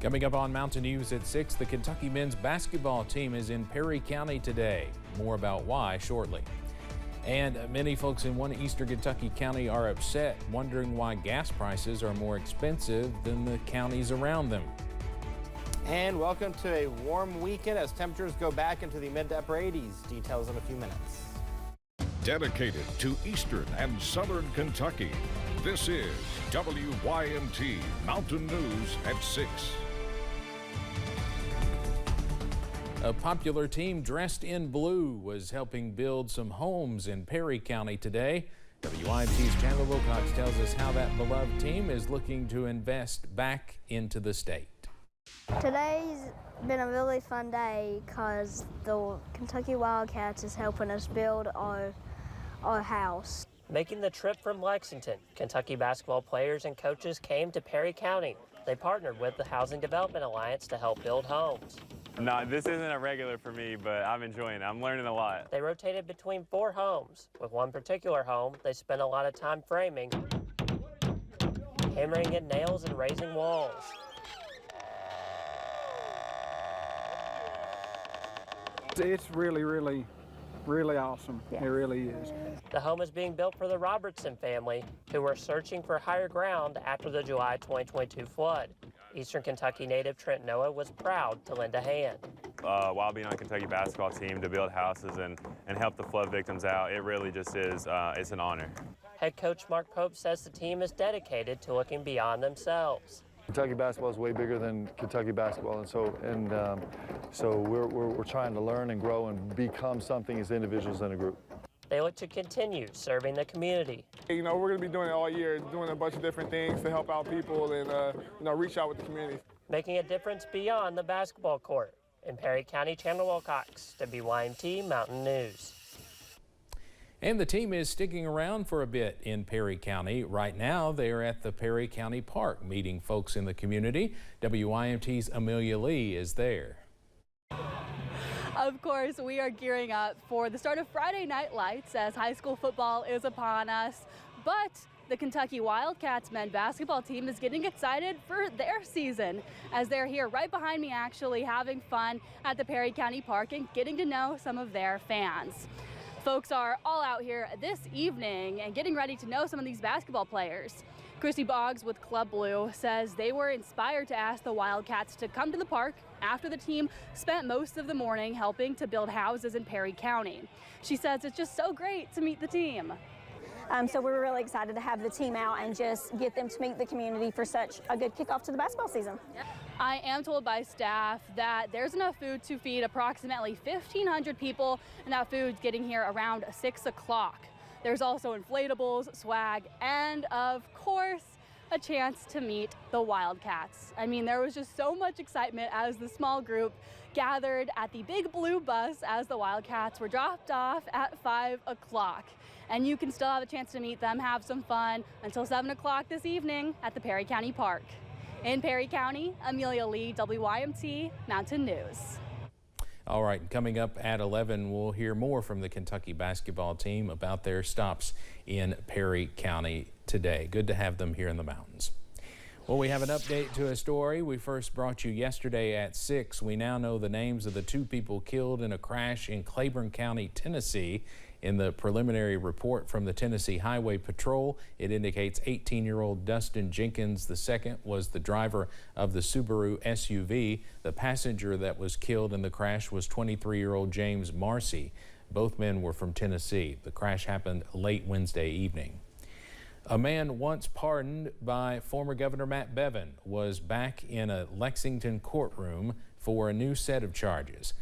Coming up on Mountain News at 6, the Kentucky men's basketball team is in Perry County today. More about why shortly. And many folks in one eastern Kentucky county are upset, wondering why gas prices are more expensive than the counties around them. And welcome to a warm weekend as temperatures go back into the mid to upper 80s. Details in a few minutes. Dedicated to eastern and southern Kentucky, this is WYMT Mountain News at 6. A popular team dressed in blue was helping build some homes in Perry County today. WYMT's Chandler Wilcox tells us how that beloved team is looking to invest back into the state. Today's been a really fun day because the Kentucky Wildcats is helping us build our house. Making the trip from Lexington, Kentucky basketball players and coaches came to Perry County. They partnered with the Housing Development Alliance to help build homes. No, this isn't a regular for me, but I'm enjoying it. I'm learning a lot. They rotated between 4 homes. With one particular home, they spent a lot of time framing, hammering in nails, and raising walls. It's really awesome. Yeah. It really is. The home is being built for the Robertson family, who were searching for higher ground after the July 2022 flood. Eastern Kentucky native Trent Noah was proud to lend a hand. While being on the Kentucky basketball team, to build houses and help the flood victims out, it really just is, it's an honor. Head coach Mark Pope says the team is dedicated to looking beyond themselves. Kentucky basketball is way bigger than Kentucky basketball, and so we're trying to learn and grow and become something as individuals in a group. They look to continue serving the community. You know, we're going to be doing it all year, doing a bunch of different things to help out people and reach out with the community. Making a difference beyond the basketball court. In Perry County, Chandler Wilcox, WYMT Mountain News. And the team is sticking around for a bit in Perry County. Right now, they are at the Perry County Park meeting folks in the community. WYMT's Amelia Lee is there. Of course, we are gearing up for the start of Friday Night Lights as high school football is upon us. But the Kentucky Wildcats men's basketball team is getting excited for their season as they're here right behind me, actually having fun at the Perry County Park and getting to know some of their fans. Folks are all out here this evening and getting ready to know some of these basketball players. Christy Boggs with Club Blue says they were inspired to ask the Wildcats to come to the park after the team spent most of the morning helping to build houses in Perry County. She says it's just so great to meet the team. So we were really excited to have the team out and just get them to meet the community for such a good kickoff to the basketball season. I am told by staff that there's enough food to feed approximately 1,500 people, and that food's getting here around 6 o'clock. There's also inflatables, swag, and of course, a chance to meet the Wildcats. I mean, there was just so much excitement as the small group gathered at the big blue bus as the Wildcats were dropped off at 5 o'clock. And you can still have a chance to meet them, have some fun until 7 o'clock this evening at the Perry County Park. In Perry County, Amelia Lee, WYMT Mountain News. All right, coming up at 11, we'll hear more from the Kentucky basketball team about their stops in Perry County today. Good to have them here in the mountains. Well, we have an update to a story we first brought you yesterday at 6. We now know the names of the 2 people killed in a crash in Claiborne County, Tennessee. In the preliminary report from the Tennessee Highway Patrol, it indicates 18-year-old Dustin Jenkins II was the driver of the Subaru SUV. The passenger that was killed in the crash was 23-year-old James Marcy. Both men were from Tennessee. The crash happened late Wednesday evening. A man once pardoned by former Governor Matt Bevin was back in a Lexington courtroom for a new set of charges.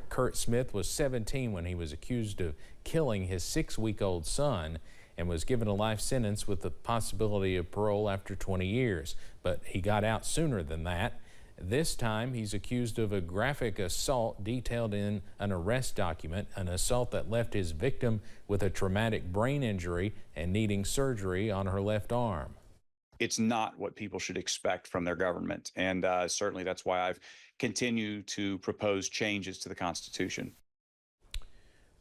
Kurt Smith was 17 when he was accused of killing his 6-week-old son and was given a life sentence with the possibility of parole after 20 years. But he got out sooner than that. This time he's accused of a graphic assault detailed in an arrest document, an assault that left his victim with a traumatic brain injury and needing surgery on her left arm. It's not what people should expect from their government, and certainly that's why I've continued to propose changes to the Constitution.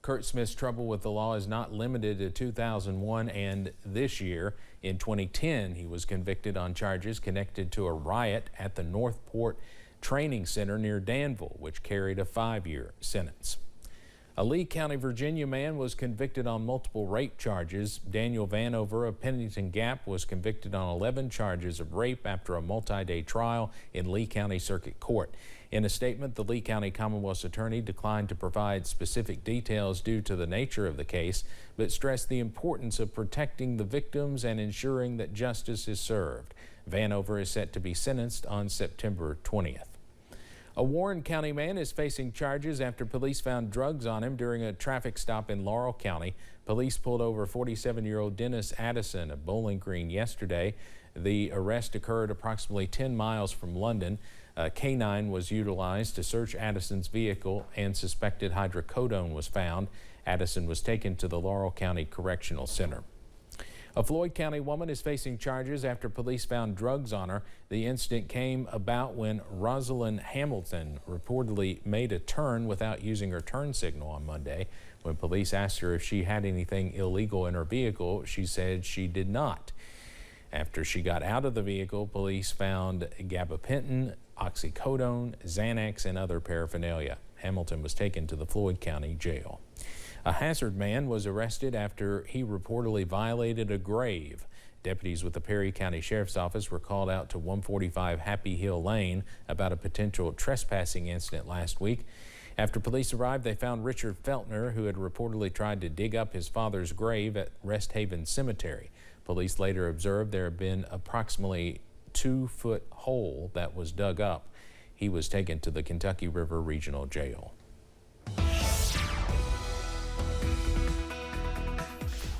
Kurt Smith's trouble with the law is not limited to 2001 and this year. In 2010, he was convicted on charges connected to a riot at the Northport Training Center near Danville, which carried a 5-year sentence. A Lee County, Virginia man was convicted on multiple rape charges. Daniel Vanover of Pennington Gap was convicted on 11 charges of rape after a multi-day trial in Lee County Circuit Court. In a statement, the Lee County Commonwealth's attorney declined to provide specific details due to the nature of the case, but stressed the importance of protecting the victims and ensuring that justice is served. Vanover is set to be sentenced on September 20th. A Warren County man is facing charges after police found drugs on him during a traffic stop in Laurel County. Police pulled over 47-year-old Dennis Addison of Bowling Green yesterday. The arrest occurred approximately 10 miles from London. A canine was utilized to search Addison's vehicle and suspected hydrocodone was found. Addison was taken to the Laurel County Correctional Center. A Floyd County woman is facing charges after police found drugs on her. The incident came about when Rosalind Hamilton reportedly made a turn without using her turn signal on Monday. When police asked her if she had anything illegal in her vehicle, she said she did not. After she got out of the vehicle, police found gabapentin, oxycodone, Xanax, and other paraphernalia. Hamilton was taken to the Floyd County Jail. A Hazard man was arrested after he reportedly violated a grave. Deputies with the Perry County Sheriff's Office were called out to 145 Happy Hill Lane about a potential trespassing incident last week. After police arrived, they found Richard Feltner, who had reportedly tried to dig up his father's grave at Rest Haven Cemetery. Police later observed there had been approximately 2-foot hole that was dug up. He was taken to the Kentucky River Regional Jail.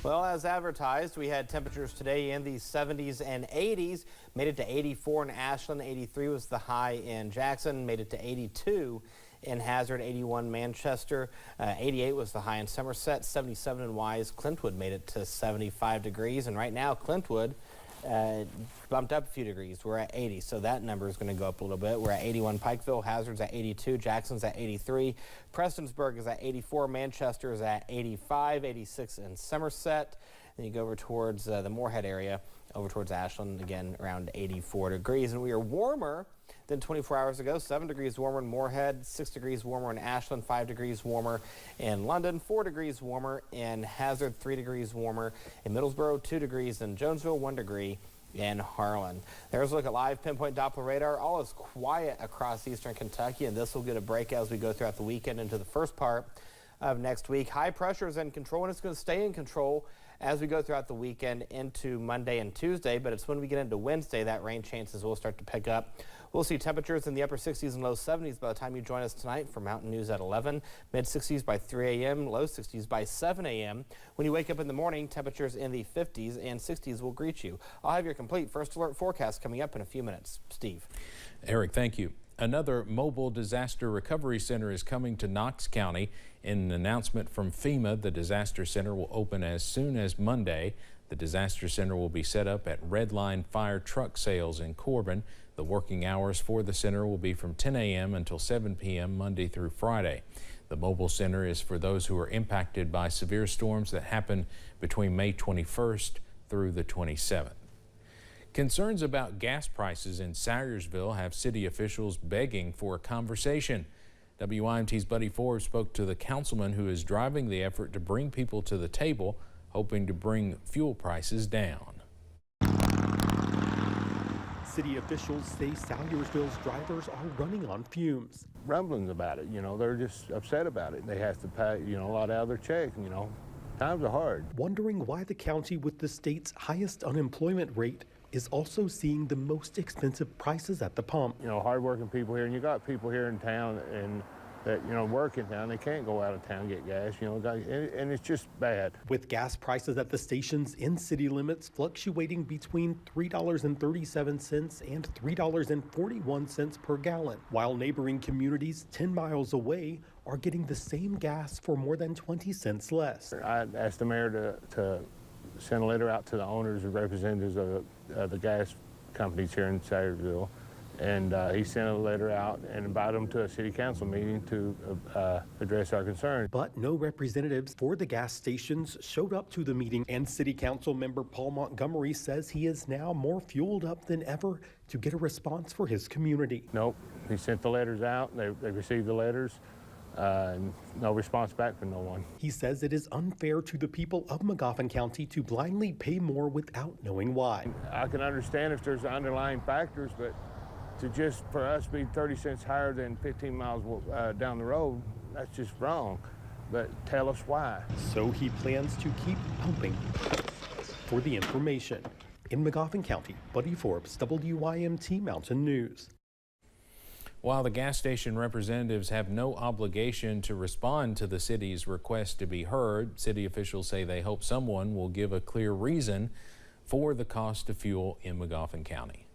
Well, as advertised, we had temperatures today in the 70s and 80s. Made it to 84 in Ashland, 83 was the high in Jackson, made it to 82 in Hazard, 81 Manchester, 88 was the high in Somerset, 77 in Wise. Clintwood made it to 75 degrees, and right now Clintwood bumped up a few degrees. We're at 80, so that number is going to go up a little bit. We're at 81 Pikeville, Hazard's at 82, Jackson's at 83, Prestonsburg is at 84, Manchester is at 85, 86 in Somerset. Then you go over towards the Moorhead area, over towards Ashland, again around 84 degrees. And we are warmer than 24 hours ago, 7 degrees warmer in Moorhead, 6 degrees warmer in Ashland, 5 degrees warmer in London, 4 degrees warmer in Hazard, 3 degrees warmer in Middlesboro, 2 degrees in Jonesville, 1 degree in Harlan. There's a look at live pinpoint Doppler radar. All is quiet across eastern Kentucky, and this will get a break as we go throughout the weekend into the first part of next week. High pressure is in control, and it's going to stay in control as we go throughout the weekend into Monday and Tuesday, but it's when we get into Wednesday that rain chances will start to pick up. We'll see temperatures in the upper 60s and low 70s by the time you join us tonight for Mountain News at 11. Mid 60s by 3 a.m., low 60s by 7 a.m. When you wake up in the morning, temperatures in the 50s and 60s will greet you. I'll have your complete first alert forecast coming up in a few minutes. Steve. Eric, thank you. Another mobile disaster recovery center is coming to Knox County. In an announcement from FEMA, the disaster center will open as soon as Monday. The disaster center will be set up at Red Line Fire Truck Sales in Corbin. The working hours for the center will be from 10 a.m. until 7 p.m. Monday through Friday. The mobile center is for those who are impacted by severe storms that happen between May 21st through the 27th. Concerns about gas prices in Sayersville have city officials begging for a conversation. WYMT's Buddy Forbes spoke to the councilman who is driving the effort to bring people to the table, hoping to bring fuel prices down. City officials say Sayersville's drivers are running on fumes. Rumblings about it, they're just upset about it. They have to pay, a lot out of their check, Times are hard. Wondering why the county with the state's highest unemployment rate is also seeing the most expensive prices at the pump. Hardworking people here, and you got people here in town and that, work in town. They can't go out of town and get gas, and it's just bad. With gas prices at the stations in city limits fluctuating between $3.37 and $3.41 per gallon, while neighboring communities 10 miles away are getting the same gas for more than 20 cents less. I asked the mayor to send a letter out to the owners and representatives of the gas companies here in Sayersville And he sent a letter out and invited them to a city council meeting to address our concern. But no representatives for the gas stations showed up to the meeting, and City Council member Paul Montgomery says he is now more fueled up than ever to get a response for his community. Nope, he sent the letters out, they received the letters, and no response back from no one. He says it is unfair to the people of Magoffin County to blindly pay more without knowing why. I can understand if there's underlying factors, but to just for us be 30 cents higher than 15 miles down the road, that's just wrong. But tell us why. So he plans to keep pumping. For the information, in Magoffin County, Buddy Forbes, WYMT Mountain News. While the gas station representatives have no obligation to respond to the city's request to be heard, city officials say they hope someone will give a clear reason for the cost of fuel in Magoffin County.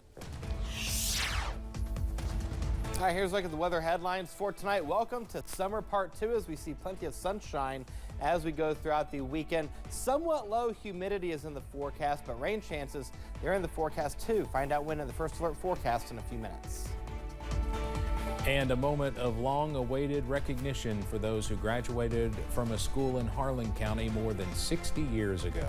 All right, here's a look at the weather headlines for tonight. Welcome to summer part 2 as we see plenty of sunshine as we go throughout the weekend. Somewhat low humidity is in the forecast, but rain chances, they're in the forecast too. Find out when in the first alert forecast in a few minutes. And a moment of long-awaited recognition for those who graduated from a school in Harlan County more than 60 years ago.